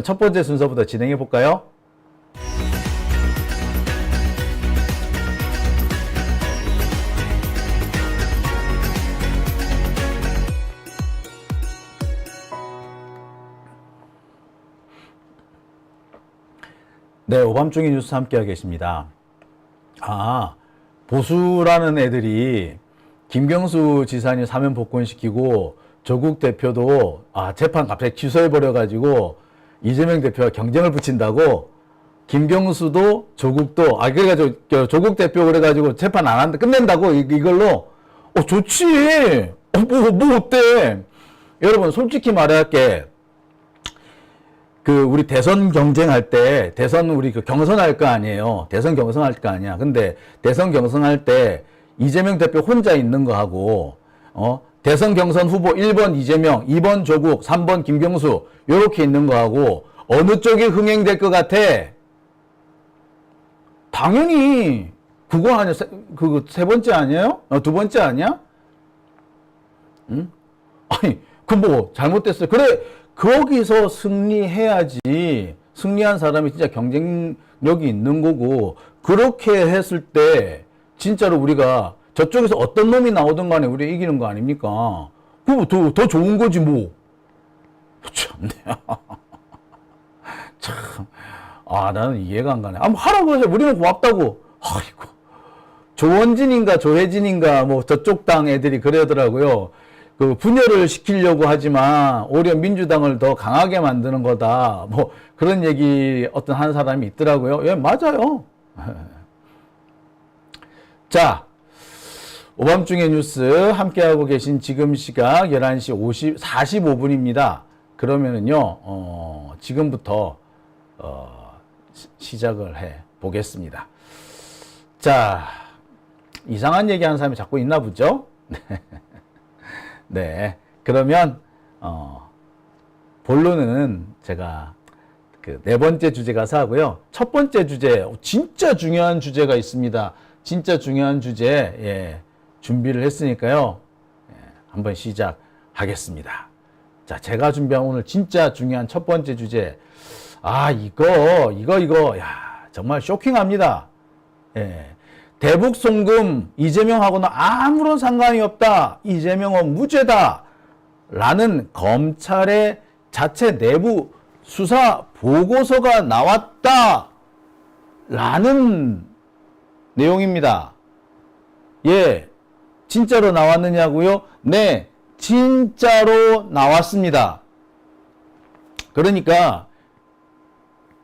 첫 번째 순서부터 진행해 볼까요? 네, 오밤중에 뉴스 함께하고 계십니다. 보수라는 애들이 김경수 지사님 사면 복권시키고 조국 대표도 재판 갑자기 취소해버려가지고 이재명 대표와 경쟁을 붙인다고 김경수도 조국도 그래가지고 조국 대표 그래가지고 재판 안 한다 끝낸다고 이걸로 좋지 뭐 어때 여러분 솔직히 말할게 우리 대선 경쟁할 때, 대선 우리 경선할 거 아니에요. 대선 경선할 거 아니야. 근데 대선 경선할 때 이재명 대표 혼자 있는 거 하고, 대선 경선 후보 1번 이재명, 2번 조국, 3번 김경수, 요렇게 있는 거 하고, 어느 쪽이 흥행될 것 같아? 당연히, 그거 아니야. 세 번째 아니에요? 두 번째 아니야? 응? 아니, 잘못됐어요. 그래. 거기서 승리해야지. 승리한 사람이 진짜 경쟁력이 있는 거고, 그렇게 했을 때, 진짜로 우리가 저쪽에서 어떤 놈이 나오든 간에 우리 이기는 거 아닙니까? 그거 더 좋은 거지, 뭐. 참네. 참. 나는 이해가 안 가네. 하라고 해서 우리는 고맙다고. 아이고. 조원진인가 조혜진인가, 저쪽 당 애들이 그러더라고요. 분열을 시키려고 하지만 오히려 민주당을 더 강하게 만드는 거다. 그런 얘기 어떤 한 사람이 있더라고요. 예, 맞아요. 자, 오밤중의 뉴스 함께하고 계신 지금 시각 11시 45분입니다. 그러면은요, 지금부터, 시작을 해 보겠습니다. 자, 이상한 얘기 하는 사람이 자꾸 있나 보죠? 네. 그러면, 본론은 제가 네 번째 주제 가서 하고요. 첫 번째 주제, 진짜 중요한 주제가 있습니다. 진짜 중요한 주제, 준비를 했으니까요. 한번 시작하겠습니다. 자, 제가 준비한 오늘 진짜 중요한 첫 번째 주제. 이거, 정말 쇼킹합니다. 대북 송금 이재명하고는 아무런 상관이 없다. 이재명은 무죄다. 라는 검찰의 자체 내부 수사 보고서가 나왔다. 라는 내용입니다. 예, 진짜로 나왔느냐고요? 네, 진짜로 나왔습니다. 그러니까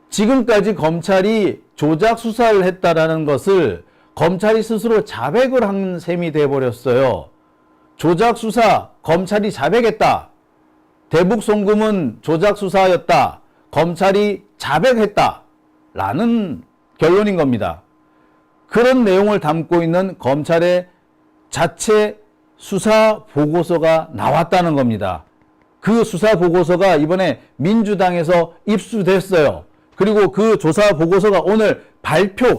지금까지 검찰이 조작 수사를 했다라는 것을 검찰이 스스로 자백을 한 셈이 돼버렸어요. 조작 수사, 검찰이 자백했다. 대북 송금은 조작 수사였다. 검찰이 자백했다. 라는 결론인 겁니다. 그런 내용을 담고 있는 검찰의 자체 수사 보고서가 나왔다는 겁니다. 그 수사 보고서가 이번에 민주당에서 입수됐어요. 그리고 그 조사 보고서가 오늘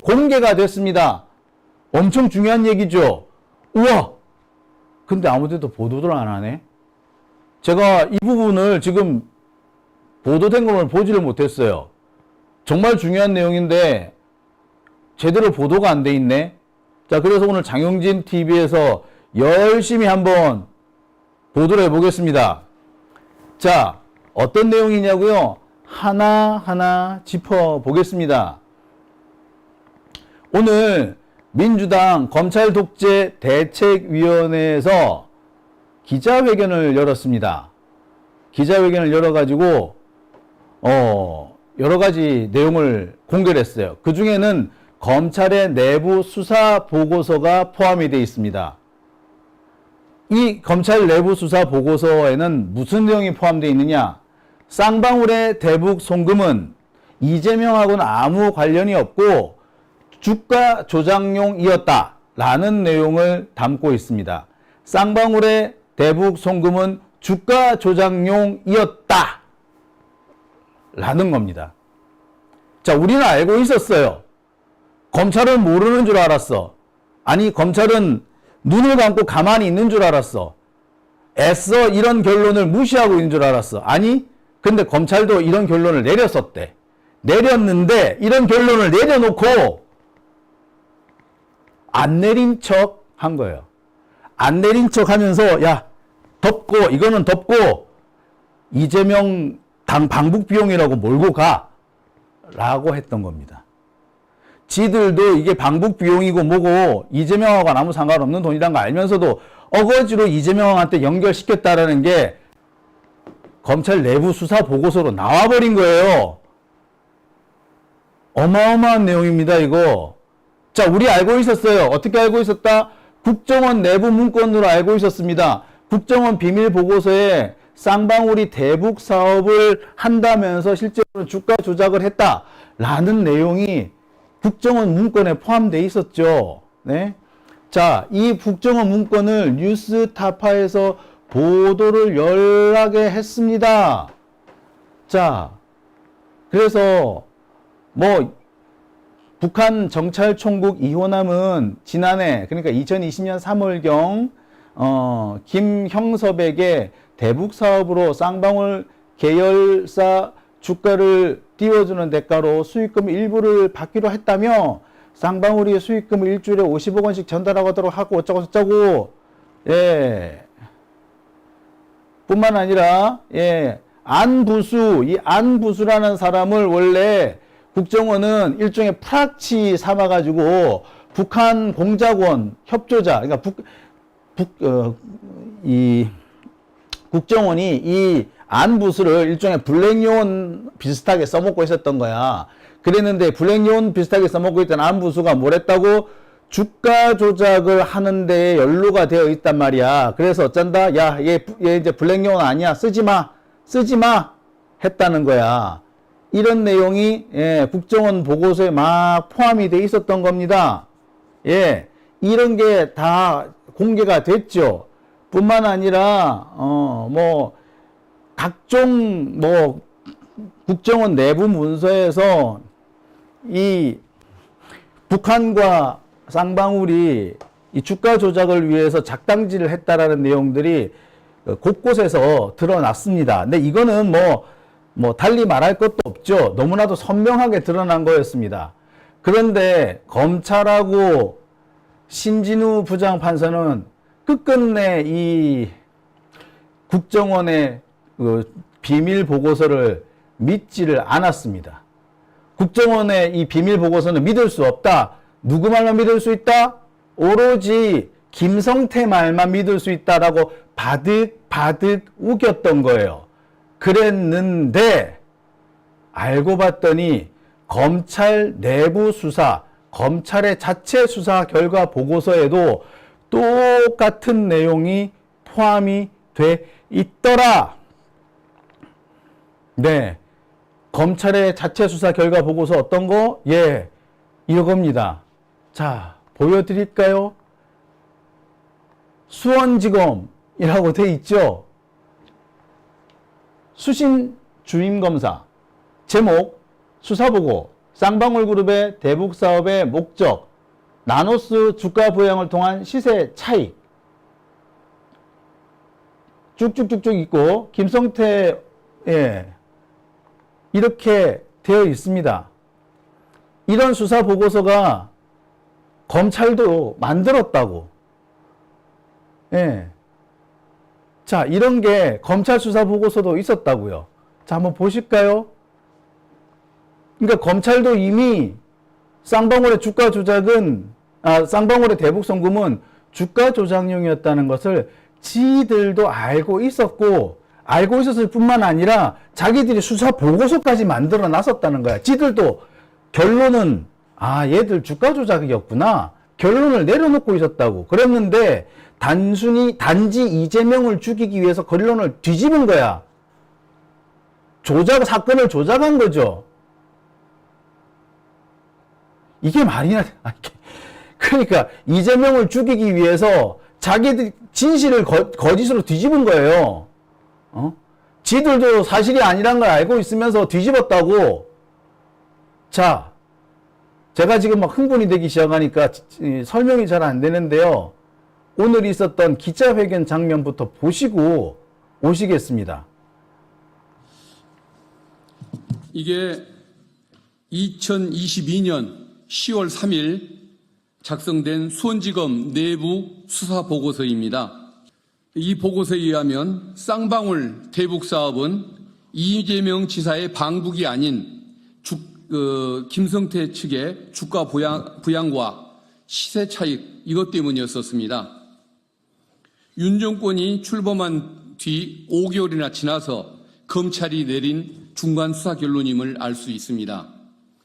공개가 됐습니다. 엄청 중요한 얘기죠. 우와! 근데 아무데도 보도를 안 하네. 제가 이 부분을 지금 보도된 걸 보지를 못했어요. 정말 중요한 내용인데 제대로 보도가 안 돼 있네. 자, 그래서 오늘 장용진 TV에서 열심히 한번 보도를 해보겠습니다. 자, 어떤 내용이냐고요? 하나하나 짚어보겠습니다. 오늘 민주당 검찰 독재 대책위원회에서 기자회견을 열었습니다. 기자회견을 열어가지고 여러 가지 내용을 공개를 했어요. 그 중에는 검찰의 내부 수사 보고서가 포함이 되어 있습니다. 이 검찰 내부 수사 보고서에는 무슨 내용이 포함되어 있느냐? 쌍방울의 대북 송금은 이재명하고는 아무 관련이 없고 주가 조작용이었다라는 내용을 담고 있습니다. 쌍방울의 대북 송금은 주가 조작용이었다라는 겁니다. 자, 우리는 알고 있었어요. 검찰은 모르는 줄 알았어. 아니, 검찰은 눈을 감고 가만히 있는 줄 알았어. 애써 이런 결론을 무시하고 있는 줄 알았어. 아니, 근데 검찰도 이런 결론을 내렸었대. 내렸는데 이런 결론을 내려놓고 안 내린 척 한 거예요. 안 내린 척 하면서 야 덮고 이거는 덮고 이재명 당 방북 비용이라고 몰고 가 라고 했던 겁니다. 지들도 이게 방북 비용이고 뭐고 이재명하고는 아무 상관없는 돈이란 거 알면서도 어거지로 이재명한테 연결시켰다라는 게 검찰 내부 수사 보고서로 나와버린 거예요. 어마어마한 내용입니다, 이거. 자, 우리 알고 있었어요. 어떻게 알고 있었다? 국정원 내부 문건으로 알고 있었습니다. 국정원 비밀 보고서에 쌍방울이 대북 사업을 한다면서 실제로 주가 조작을 했다라는 내용이 국정원 문건에 포함되어 있었죠. 네. 자, 이 국정원 문건을 뉴스타파에서 보도를 열하게 했습니다. 자, 그래서 뭐 북한 정찰총국 이호남은 지난해 그러니까 2020년 3월경 김형섭에게 대북 사업으로 쌍방울 계열사 주가를 띄워주는 대가로 수익금 일부를 받기로 했다며 쌍방울이 수익금을 일주일에 50억 원씩 전달하도록 하고 어쩌고 저쩌고 예 뿐만 아니라 예 안부수 이 안부수라는 사람을 원래 국정원은 일종의 프락치 삼아가지고 북한 공작원 협조자 그러니까 이 국정원이 이 안부수를 일종의 블랙요원 비슷하게 써먹고 있었던 거야. 그랬는데 블랙요원 비슷하게 써먹고 있던 안부수가 뭘 했다고? 주가 조작을 하는 데에 연루가 되어 있단 말이야. 그래서 어쩐다? 야, 얘 이제 블랙요원 아니야. 쓰지 마. 했다는 거야. 이런 내용이 예, 국정원 보고서에 막 포함이 돼 있었던 겁니다. 예, 이런 게 다 공개가 됐죠. 뿐만 아니라 뭐 각종 뭐 국정원 내부 문서에서 이 북한과 쌍방울이 이 주가 조작을 위해서 작당질을 했다라는 내용들이 곳곳에서 드러났습니다. 근데 이거는 뭐 달리 말할 것도 없죠. 너무나도 선명하게 드러난 거였습니다. 그런데 검찰하고 신진우 부장판사는 끝끝내 이 국정원의 그 비밀 보고서를 믿지를 않았습니다. 국정원의 이 비밀 보고서는 믿을 수 없다. 누구 말만 믿을 수 있다? 오로지 김성태 말만 믿을 수 있다라고 바득 우겼던 거예요. 그랬는데 알고 봤더니 검찰 내부 수사, 검찰의 자체 수사 결과 보고서에도 똑같은 내용이 포함이 돼 있더라. 네. 검찰의 자체 수사 결과 보고서 어떤 거? 예. 이겁니다. 자, 보여드릴까요? 수원지검이라고 돼 있죠? 수신 주임검사. 제목, 수사보고, 쌍방울그룹의 대북사업의 목적, 나노스 주가 부양을 통한 시세 차익. 쭉쭉쭉쭉 있고, 김성태, 예. 이렇게 되어 있습니다. 이런 수사 보고서가 검찰도 만들었다고. 예. 자, 이런 게 검찰 수사 보고서도 있었다고요. 자, 한번 보실까요? 그러니까 검찰도 이미 쌍방울의 주가 조작은, 쌍방울의 대북 송금은 주가 조작용이었다는 것을 지들도 알고 있었고, 알고 있었을 뿐만 아니라 자기들이 수사 보고서까지 만들어 놨었다는 거야. 지들도 결론은, 얘들 주가 조작이었구나. 결론을 내려놓고 있었다고. 그랬는데, 단지 이재명을 죽이기 위해서 결론을 뒤집은 거야. 사건을 조작한 거죠. 이게 말이나, 그러니까, 이재명을 죽이기 위해서 자기들 진실을 거짓으로 뒤집은 거예요. 지들도 사실이 아니란 걸 알고 있으면서 뒤집었다고. 자, 제가 지금 막 흥분이 되기 시작하니까 설명이 잘 안 되는데요. 오늘 있었던 기자회견 장면부터 보시고 오시겠습니다. 이게 2022년 10월 3일 작성된 수원지검 내부 수사 보고서입니다. 이 보고서에 의하면 쌍방울 대북 사업은 이재명 지사의 방북이 아닌 김성태 측의 주가 부양과 시세 차익 이것 때문이었었습니다. 윤 정권이 출범한 뒤 5개월이나 지나서 검찰이 내린 중간 수사 결론임을 알 수 있습니다.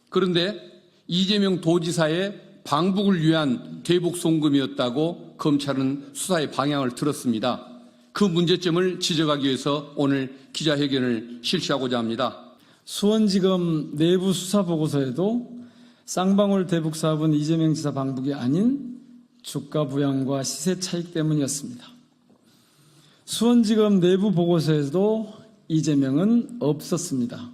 그런데 이재명 도지사의 방북을 위한 대북 송금이었다고 검찰은 수사의 방향을 틀었습니다. 그 문제점을 지적하기 위해서 오늘 기자회견을 실시하고자 합니다. 수원지검 내부 수사 보고서에도 쌍방울 대북 사업은 이재명 지사 방북이 아닌 주가 부양과 시세 차익 때문이었습니다. 수원지검 내부 보고서에도 이재명은 없었습니다.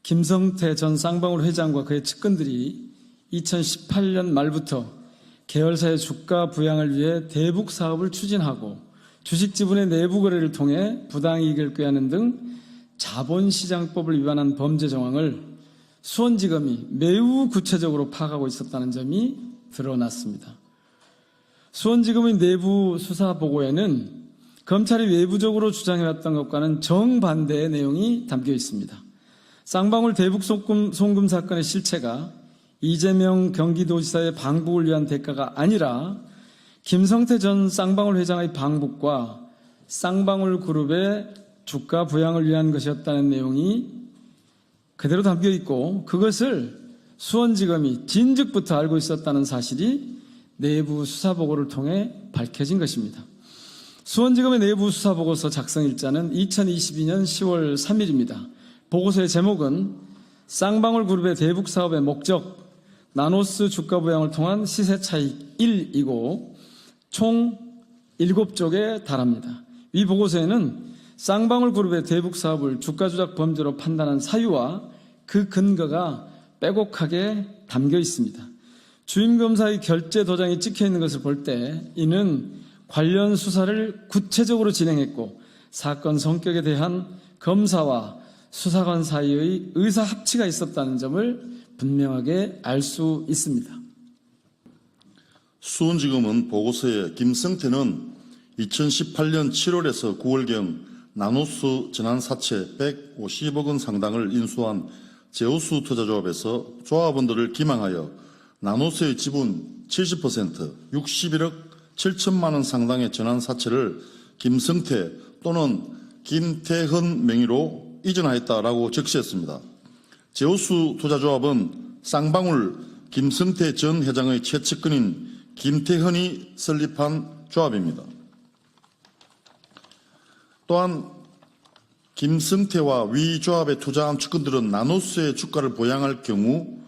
김성태 전 쌍방울 회장과 그의 측근들이 2018년 말부터 계열사의 주가 부양을 위해 대북 사업을 추진하고 주식 지분의 내부 거래를 통해 부당이익을 꾀하는 등 자본시장법을 위반한 범죄 정황을 수원지검이 매우 구체적으로 파악하고 있었다는 점이 드러났습니다. 수원지검의 내부 수사 보고에는 검찰이 외부적으로 주장해왔던 것과는 정반대의 내용이 담겨 있습니다. 쌍방울 대북 송금 사건의 실체가 이재명 경기도지사의 방북을 위한 대가가 아니라 김성태 전 쌍방울 회장의 방북과 쌍방울 그룹의 주가 부양을 위한 것이었다는 내용이 그대로 담겨 있고 그것을 수원지검이 진즉부터 알고 있었다는 사실이 내부 수사보고를 통해 밝혀진 것입니다. 수원지검의 내부 수사보고서 작성일자는 2022년 10월 3일입니다. 보고서의 제목은 쌍방울 그룹의 대북 사업의 목적, 나노스 주가 부양을 통한 시세 차익 1이고 총 7쪽에 달합니다. 이 보고서에는 쌍방울 그룹의 대북 사업을 주가 조작 범죄로 판단한 사유와 그 근거가 빼곡하게 담겨 있습니다. 주임검사의 결재 도장이 찍혀 있는 것을 볼 때 이는 관련 수사를 구체적으로 진행했고 사건 성격에 대한 검사와 수사관 사이의 의사 합치가 있었다는 점을 분명하게 알 수 있습니다. 수원지검은 보고서에 김성태는 2018년 7월에서 9월경 나노스 전환사채 150억 원 상당을 인수한 제우스 투자조합에서 조합원들을 기망하여 나노스의 지분 70% 61억 7천만 원 상당의 전환사채를 김성태 또는 김태헌 명의로 이전하였다라고 적시했습니다. 제우스 투자조합은 쌍방울 김성태 전 회장의 최측근인 김태헌이 설립한 조합입니다. 또한 김성태와 위 조합에 투자한 측근들은 나노스의 주가를 보양할 경우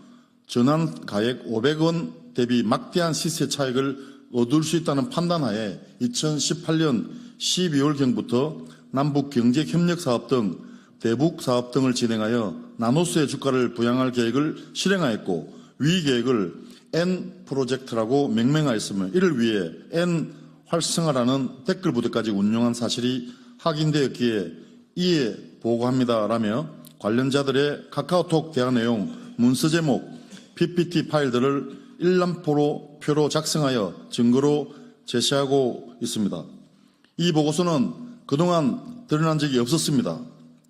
전환 가액 500원 대비 막대한 시세 차익을 얻을 수 있다는 판단하에 2018년 12월경부터 남북경제협력사업 등 대북사업 등을 진행하여 나노스의 주가를 부양할 계획을 실행하였고 위 계획을 N 프로젝트라고 명명하였으며 이를 위해 N 활성화라는 댓글 부대까지 운영한 사실이 확인되었기에 이에 보고합니다라며 관련자들의 카카오톡 대화 내용, 문서 제목, PPT 파일들을 일람표로 작성하여 증거로 제시하고 있습니다. 이 보고서는 그동안 드러난 적이 없었습니다.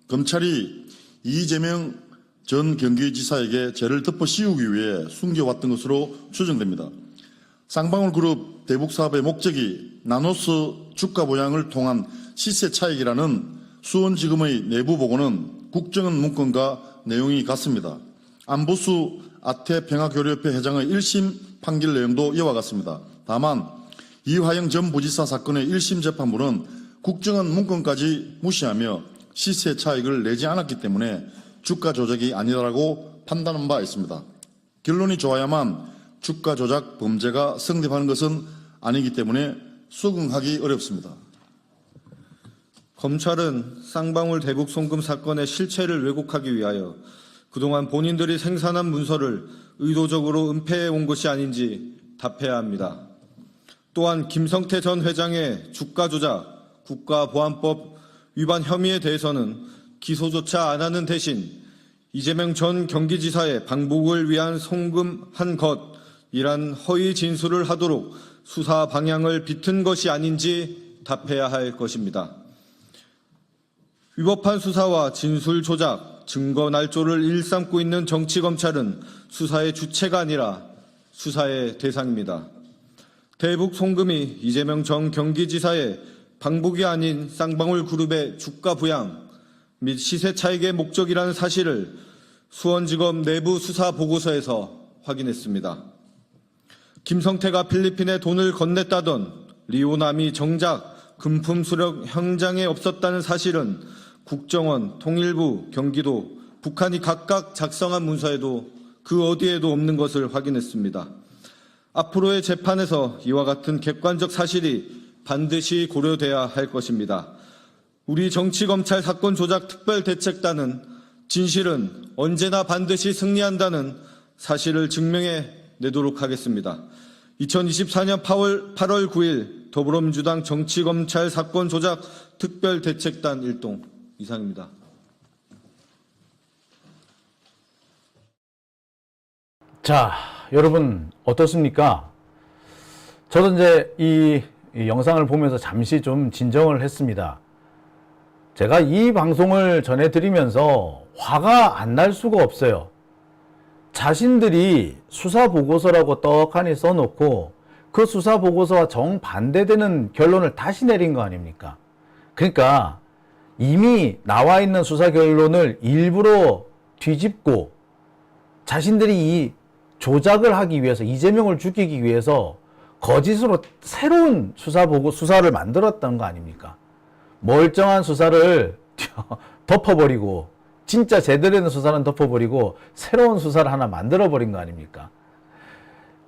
검찰이 이재명 전 경기지사에게 죄를 덮어 씌우기 위해 숨겨왔던 것으로 추정됩니다. 쌍방울 그룹 대북 사업의 목적이 나노스 주가 부양을 통한 시세 차익이라는 수원지검의 내부 보고는 국정원 문건과 내용이 같습니다. 안보수 아태평화교류협회 회장의 1심 판결 내용도 이와 같습니다. 다만 이화영 전 부지사 사건의 1심 재판부는 국정원 문건까지 무시하며 시세 차익을 내지 않았기 때문에 주가 조작이 아니라고 판단한 바 있습니다. 결론이 좋아야만 주가 조작 범죄가 성립하는 것은 아니기 때문에 수긍하기 어렵습니다. 검찰은 쌍방울 대북 송금 사건의 실체를 왜곡하기 위하여 그동안 본인들이 생산한 문서를 의도적으로 은폐해 온 것이 아닌지 답해야 합니다. 또한 김성태 전 회장의 주가 조작, 국가보안법 위반 혐의에 대해서는 기소조차 안 하는 대신 이재명 전 경기지사의 방북을 위한 송금한 것이란 허위 진술을 하도록 수사 방향을 비튼 것이 아닌지 답해야 할 것입니다. 위법한 수사와 진술 조작, 증거 날조를 일삼고 있는 정치검찰은 수사의 주체가 아니라 수사의 대상입니다. 대북 송금이 이재명 전 경기지사의 방북이 아닌 쌍방울 그룹의 주가 부양 및 시세 차익의 목적이라는 사실을 수원지검 내부 수사 보고서에서 확인했습니다. 김성태가 필리핀에 돈을 건넸다던 리오남이 정작 금품 수령 현장에 없었다는 사실은 국정원, 통일부, 경기도, 북한이 각각 작성한 문서에도 그 어디에도 없는 것을 확인했습니다. 앞으로의 재판에서 이와 같은 객관적 사실이 반드시 고려돼야 할 것입니다. 우리 정치검찰 사건 조작 특별대책단은 진실은 언제나 반드시 승리한다는 사실을 증명해 내도록 하겠습니다. 2024년 8월 9일 더불어민주당 정치검찰 사건 조작 특별대책단 일동 이상입니다. 자, 여러분 어떻습니까? 저도 이제 이 영상을 보면서 잠시 좀 진정을 했습니다. 제가 이 방송을 전해드리면서 화가 안 날 수가 없어요. 자신들이 수사보고서라고 떡하니 써놓고 그 수사보고서와 정반대되는 결론을 다시 내린 거 아닙니까? 그러니까 이미 나와 있는 수사 결론을 일부러 뒤집고 자신들이 이 조작을 하기 위해서, 이재명을 죽이기 위해서 거짓으로 새로운 수사를 만들었다는 거 아닙니까? 멀쩡한 수사를 덮어버리고, 진짜 제대로 된 수사는 덮어버리고 새로운 수사를 하나 만들어버린 거 아닙니까?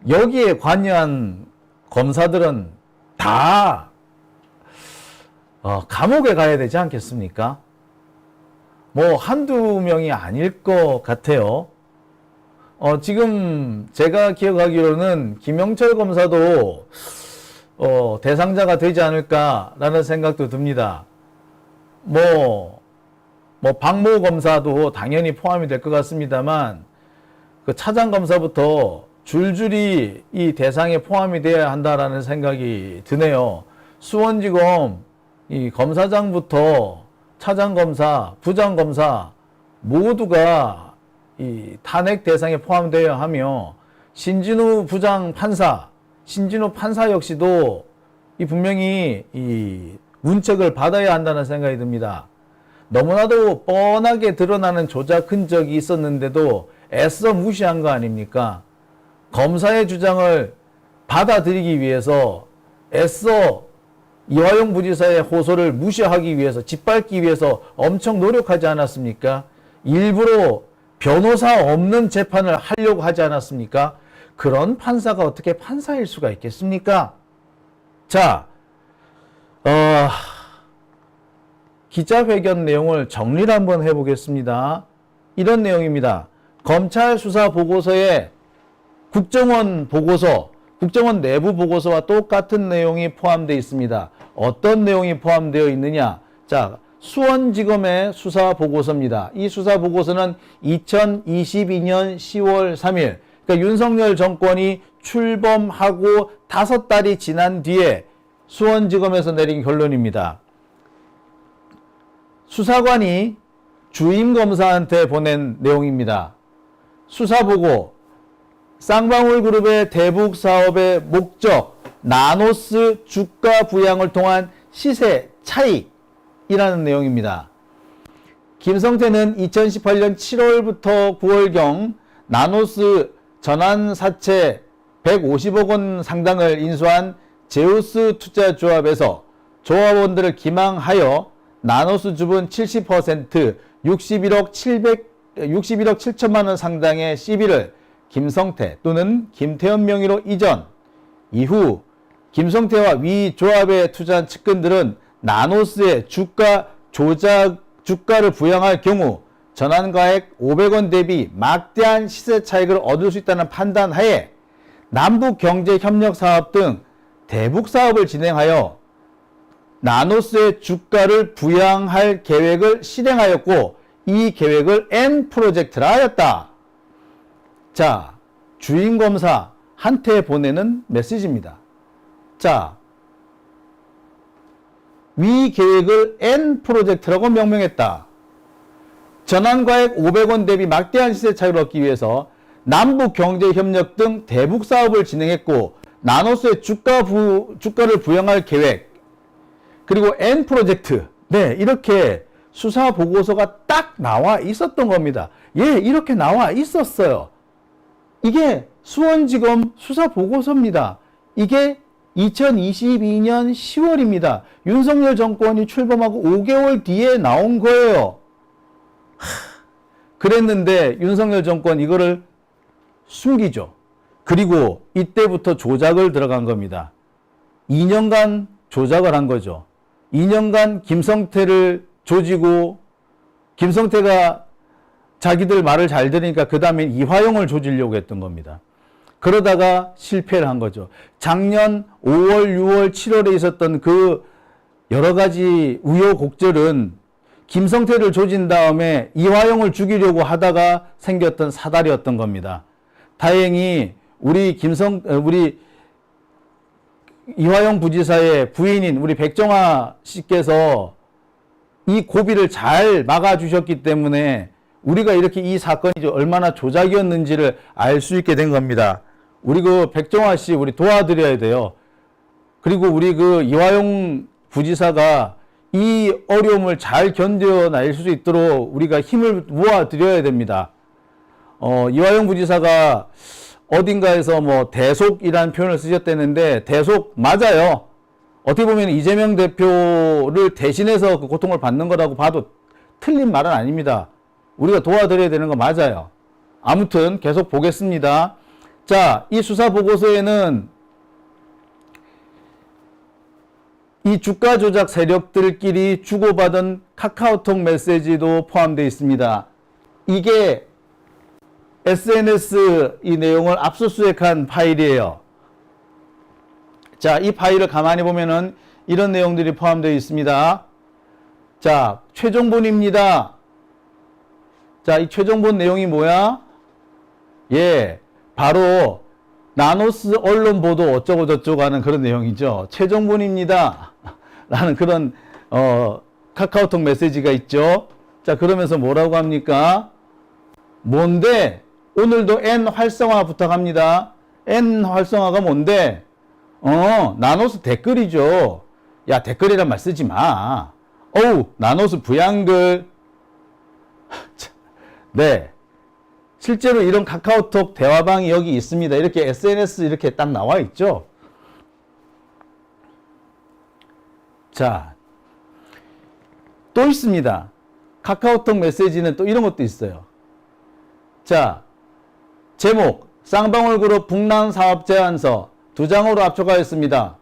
여기에 관여한 검사들은 다 감옥에 가야 되지 않겠습니까? 뭐 한두 명이 아닐 것 같아요. 지금 제가 기억하기로는 김영철 검사도 대상자가 되지 않을까라는 생각도 듭니다. 뭐 박모 검사도 당연히 포함이 될 것 같습니다만 그 차장 검사부터 줄줄이 이 대상에 포함이 되어야 한다라는 생각이 드네요. 수원지검 이 검사장부터 차장 검사, 부장 검사 모두가 이 탄핵 대상에 포함되어야 하며 신진우 부장 판사, 신진우 판사 역시도 이 분명히 이 문책을 받아야 한다는 생각이 듭니다. 너무나도 뻔하게 드러나는 조작 흔적이 있었는데도 애써 무시한 거 아닙니까? 검사의 주장을 받아들이기 위해서 애써 이화영 부지사의 호소를 무시하기 위해서, 짓밟기 위해서 엄청 노력하지 않았습니까? 일부러 변호사 없는 재판을 하려고 하지 않았습니까? 그런 판사가 어떻게 판사일 수가 있겠습니까? 자, 기자회견 내용을 정리를 한번 해보겠습니다. 이런 내용입니다. 검찰 수사 보고서에 국정원 보고서, 국정원 내부 보고서와 똑같은 내용이 포함되어 있습니다. 어떤 내용이 포함되어 있느냐? 자, 수원지검의 수사 보고서입니다. 이 수사 보고서는 2022년 10월 3일, 그러니까 윤석열 정권이 출범하고 5달이 지난 뒤에 수원지검에서 내린 결론입니다. 수사관이 주임검사한테 보낸 내용입니다. 수사보고, 쌍방울그룹의 대북 사업의 목적, 나노스 주가 부양을 통한 시세 차익이라는 내용입니다. 김성태는 2018년 7월부터 9월경 나노스 전환사채 150억 원 상당을 인수한 제우스 투자조합에서 조합원들을 기망하여 나노스 주분 70% 61억 7천만 원 상당의 시비를 김성태 또는 김태현 명의로 이전. 이후 김성태와 위 조합에 투자한 측근들은 나노스의 주가를 부양할 경우 전환가액 500원 대비 막대한 시세 차익을 얻을 수 있다는 판단하에 남북경제협력사업 등 대북 사업을 진행하여 나노스의 주가를 부양할 계획을 실행하였고, 이 계획을 N 프로젝트라 하였다. 자, 주인검사한테 보내는 메시지입니다. 자, 위 계획을 N 프로젝트라고 명명했다. 전환과액 500원 대비 막대한 시세 차익을 얻기 위해서 남북 경제 협력 등 대북 사업을 진행했고 나노스의 주가를 부양할 계획 그리고 N 프로젝트 네 이렇게 수사 보고서가 딱 나와 있었던 겁니다. 예, 이렇게 나와 있었어요. 이게 수원지검 수사 보고서입니다. 이게 2022년 10월입니다. 윤석열 정권이 출범하고 5개월 뒤에 나온 거예요. 그랬는데 윤석열 정권 이거를 숨기죠. 그리고 이때부터 조작을 들어간 겁니다. 2년간 조작을 한 거죠. 2년간 김성태를 조지고 김성태가 자기들 말을 잘 들으니까 그 다음에 이화영을 조지려고 했던 겁니다. 그러다가 실패를 한 거죠. 작년 5월, 6월, 7월에 있었던 그 여러 가지 우여곡절은 김성태를 조진 다음에 이화영을 죽이려고 하다가 생겼던 사달이었던 겁니다. 다행히 우리 이화영 부지사의 부인인 우리 백정화 씨께서 이 고비를 잘 막아주셨기 때문에 우리가 이렇게 이 사건이 얼마나 조작이었는지를 알 수 있게 된 겁니다. 우리 그 백정화 씨 우리 도와드려야 돼요. 그리고 우리 그 이화영 부지사가 이 어려움을 잘 견뎌낼 수 있도록 우리가 힘을 모아드려야 됩니다. 이화영 부지사가 어딘가에서 뭐 대속이라는 표현을 쓰셨다는데 대속 맞아요. 어떻게 보면 이재명 대표를 대신해서 그 고통을 받는 거라고 봐도 틀린 말은 아닙니다. 우리가 도와드려야 되는 거 맞아요. 아무튼 계속 보겠습니다. 자, 이 수사 보고서에는 이 주가 조작 세력들끼리 주고받은 카카오톡 메시지도 포함되어 있습니다. 이게 SNS 이 내용을 압수수색한 파일이에요. 자, 이 파일을 가만히 보면은 이런 내용들이 포함되어 있습니다. 자, 최종본입니다. 자, 이 최종본 내용이 뭐야? 예, 바로 나노스 언론 보도 어쩌고 저쩌고 하는 그런 내용이죠. 최종본입니다. 라는 그런 카카오톡 메시지가 있죠. 자, 그러면서 뭐라고 합니까? 뭔데? 오늘도 N 활성화 부탁합니다. N 활성화가 뭔데? 나노스 댓글이죠. 야, 댓글이란 말 쓰지 마. 어우, 나노스 부양글. 네. 실제로 이런 카카오톡 대화방이 여기 있습니다. 이렇게 SNS 이렇게 딱 나와 있죠. 자, 또 있습니다. 카카오톡 메시지는 또 이런 것도 있어요. 자, 제목 쌍방울그룹 북남 사업 제안서 2장으로 압축하였습니다.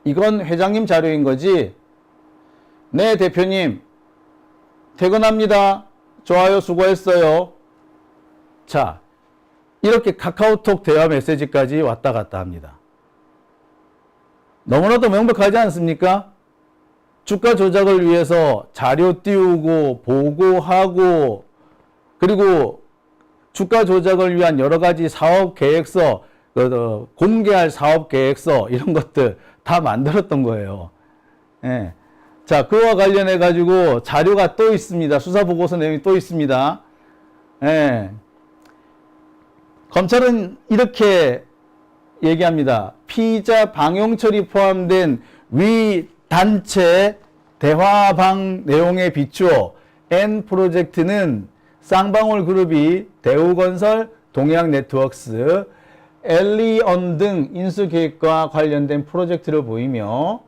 이건 회장님 자료인 거지. 네, 대표님 퇴근합니다. 좋아요, 수고했어요. 자, 이렇게 카카오톡 대화 메시지까지 왔다 갔다 합니다. 너무나도 명백하지 않습니까? 주가 조작을 위해서 자료 띄우고 보고하고 그리고 주가 조작을 위한 여러 가지 사업 계획서, 공개할 사업 계획서 이런 것들 다 만들었던 거예요. 예. 자, 그와 관련해 가지고 자료가 또 있습니다. 수사 보고서 내용이 또 있습니다. 예. 검찰은 이렇게 얘기합니다. 피의자 방용철이 포함된 위 단체 대화방 내용에 비추어 N 프로젝트는 쌍방울 그룹이 대우건설, 동양네트워크스, 엘리언 등 인수계획과 관련된 프로젝트를 보이며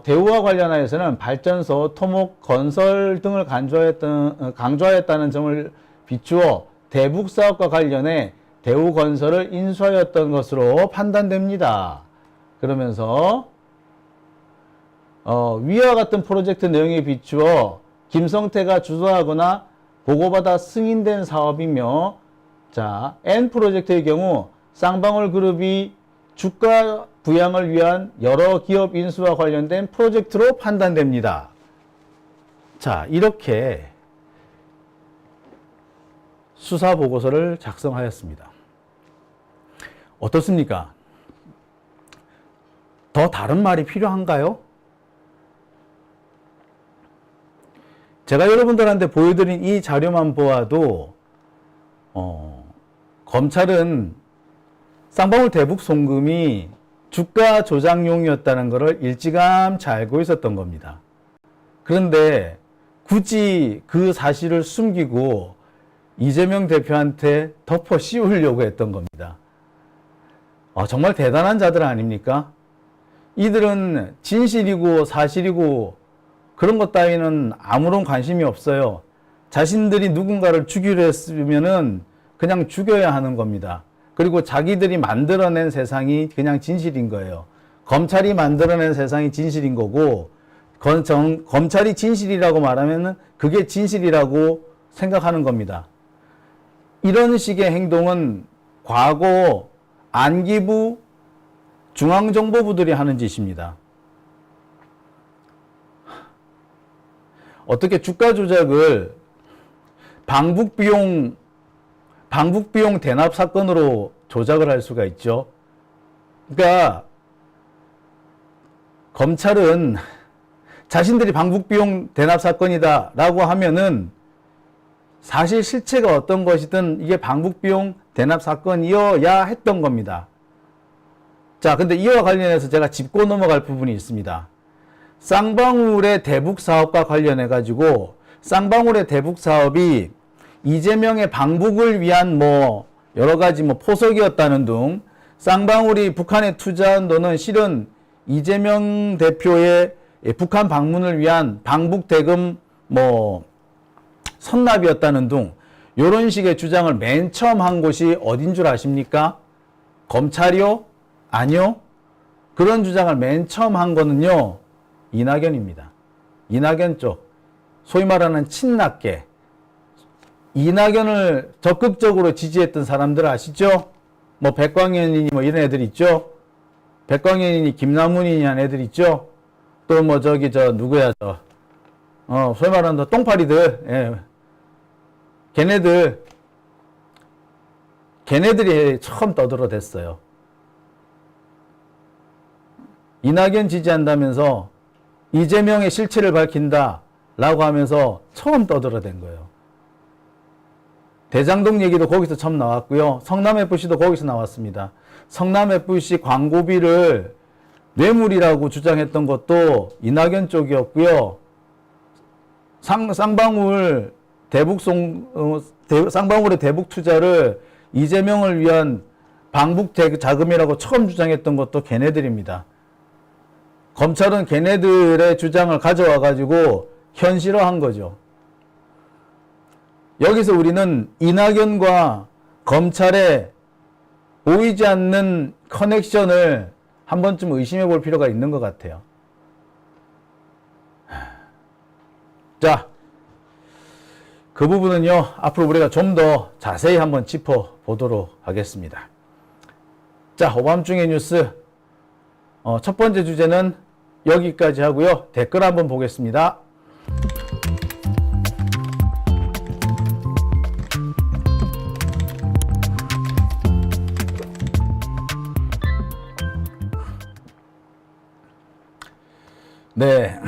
대우와 관련하여서는 발전소, 토목, 건설 등을 강조하였다는 점을 비추어 대북 사업과 관련해 대우건설을 인수하였던 것으로 판단됩니다. 그러면서 위와 같은 프로젝트 내용에 비추어 김성태가 주도하거나 보고받아 승인된 사업이며 자, N 프로젝트의 경우 쌍방울 그룹이 주가 부양을 위한 여러 기업 인수와 관련된 프로젝트로 판단됩니다. 자, 이렇게 수사 보고서를 작성하였습니다. 어떻습니까? 더 다른 말이 필요한가요? 제가 여러분들한테 보여드린 이 자료만 보아도 검찰은 쌍방울 대북 송금이 주가 조작용이었다는 것을 일찌감치 알고 있었던 겁니다. 그런데 굳이 그 사실을 숨기고 이재명 대표한테 덮어 씌우려고 했던 겁니다. 정말 대단한 자들 아닙니까? 이들은 진실이고 사실이고 그런 것 따위는 아무런 관심이 없어요. 자신들이 누군가를 죽이려 했으면은 그냥 죽여야 하는 겁니다. 그리고 자기들이 만들어낸 세상이 그냥 진실인 거예요. 검찰이 만들어낸 세상이 진실인 거고, 검찰이 진실이라고 말하면은 그게 진실이라고 생각하는 겁니다. 이런 식의 행동은 과거 안기부 중앙정보부들이 하는 짓입니다. 어떻게 주가 조작을 방북비용 대납 사건으로 조작을 할 수가 있죠? 그러니까 검찰은 자신들이 방북비용 대납 사건이다 라고 하면은 사실 실체가 어떤 것이든 이게 방북비용 대납 사건이어야 했던 겁니다. 자, 근데 이와 관련해서 제가 짚고 넘어갈 부분이 있습니다. 쌍방울의 대북 사업과 관련해 가지고 쌍방울의 대북 사업이 이재명의 방북을 위한 여러 가지 포석이었다는 등 쌍방울이 북한에 투자한 돈은 실은 이재명 대표의 북한 방문을 위한 방북 대금 선납이었다는 등 이런 식의 주장을 맨 처음 한 곳이 어딘 줄 아십니까? 검찰이요? 아니요. 그런 주장을 맨 처음 한 거는요, 이낙연입니다. 이낙연 쪽. 소위 말하는 친낙계. 이낙연을 적극적으로 지지했던 사람들 아시죠? 백광현이니 이런 애들 있죠? 백광현이니 김남훈이니 한 애들 있죠? 또 누구야, 소위 말하는 똥파리들, 예. 걔네들이 처음 떠들어댔어요. 이낙연 지지한다면서 이재명의 실체를 밝힌다 라고 하면서 처음 떠들어댄 거예요. 대장동 얘기도 거기서 처음 나왔고요. 성남FC도 거기서 나왔습니다. 성남FC 광고비를 뇌물이라고 주장했던 것도 이낙연 쪽이었고요. 쌍방울의 대북 투자를 이재명을 위한 방북 자금이라고 처음 주장했던 것도 걔네들입니다. 검찰은 걔네들의 주장을 가져와 가지고 현실화한 거죠. 여기서 우리는 이낙연과 검찰의 보이지 않는 커넥션을 한 번쯤 의심해 볼 필요가 있는 것 같아요. 자, 그 부분은요, 앞으로 우리가 좀 더 자세히 한번 짚어보도록 하겠습니다. 자, 오밤중의 뉴스. 첫 번째 주제는 여기까지 하고요. 댓글 한번 보겠습니다. 네.